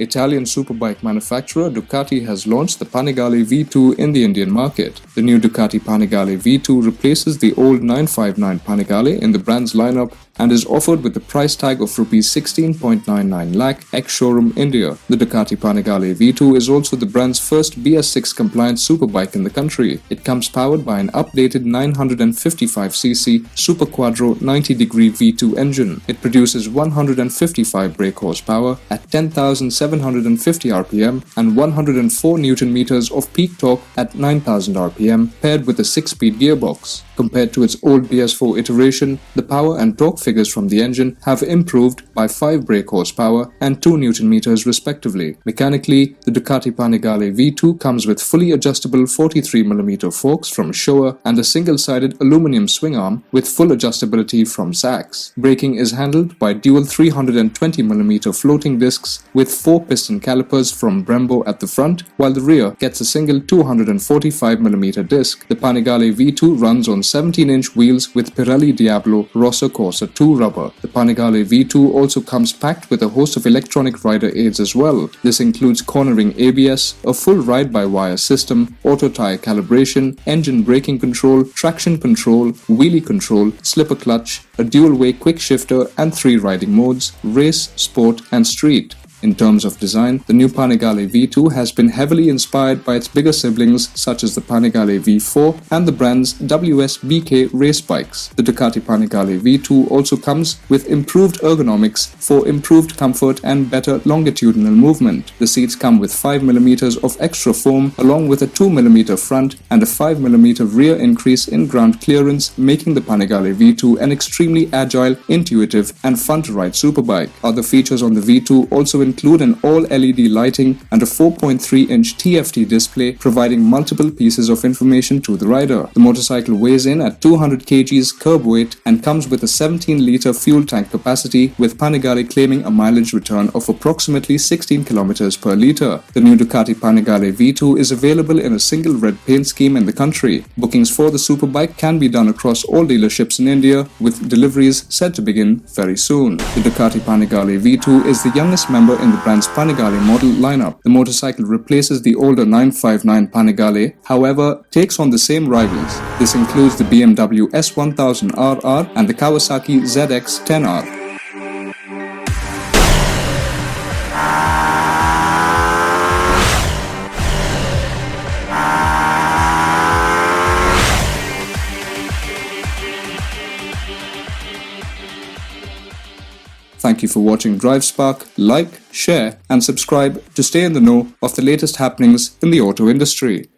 Italian superbike manufacturer Ducati has launched the Panigale V2 in the Indian market. The new Ducati Panigale V2 replaces the old 959 Panigale in the brand's lineup and is offered with the price tag of Rs 16.99 lakh ex-showroom India. The Ducati Panigale V2 is also the brand's first BS6 compliant superbike in the country. It comes powered by an updated 955cc Super Quattro 90-degree V2 engine. It produces 155 brake horsepower at 10,750 rpm and 104 Nm of peak torque at 9,000 rpm, paired with a 6-speed gearbox. Compared to its old BS4 iteration, the power and torque figures from the engine have improved by 5 brake horsepower and 2 Nm respectively. Mechanically, the Ducati Panigale V2 comes with fully adjustable 43mm forks from Showa and a single-sided aluminum swing arm with full adjustability from Sachs. Braking is handled by dual 320mm floating discs with 4 piston calipers from Brembo at the front, while the rear gets a single 245mm disc. The Panigale V2 runs on 17-inch wheels with Pirelli Diablo Rosso Corsa 2 rubber. The Panigale V2 also comes packed with a host of electronic rider aids as well. This includes cornering ABS, a full ride-by-wire system, auto tire calibration, engine braking control, traction control, wheelie control, slipper clutch, a dual-way quick shifter and 3 riding modes: race, sport and street. In terms of design, the new Panigale V2 has been heavily inspired by its bigger siblings such as the Panigale V4 and the brand's WSBK race bikes. The Ducati Panigale V2 also comes with improved ergonomics for improved comfort and better longitudinal movement. The seats come with 5mm of extra foam along with a 2mm front and a 5mm rear increase in ground clearance, making the Panigale V2 an extremely agile, intuitive and fun-to-ride superbike. Other features on the V2 also include an all-LED lighting and a 4.3-inch TFT display providing multiple pieces of information to the rider. The motorcycle weighs in at 200 kgs curb weight and comes with a 17-litre fuel tank capacity, with Panigale claiming a mileage return of approximately 16 km per litre. The new Ducati Panigale V2 is available in a single red paint scheme in the country. Bookings for the superbike can be done across all dealerships in India, with deliveries set to begin very soon. The Ducati Panigale V2 is the youngest member in the brand's Panigale model lineup. The motorcycle replaces the older 959 Panigale, however, takes on the same rivals. This includes the BMW S1000RR and the Kawasaki ZX-10R. Thank you for watching DriveSpark. Like, share and subscribe to stay in the know of the latest happenings in the auto industry.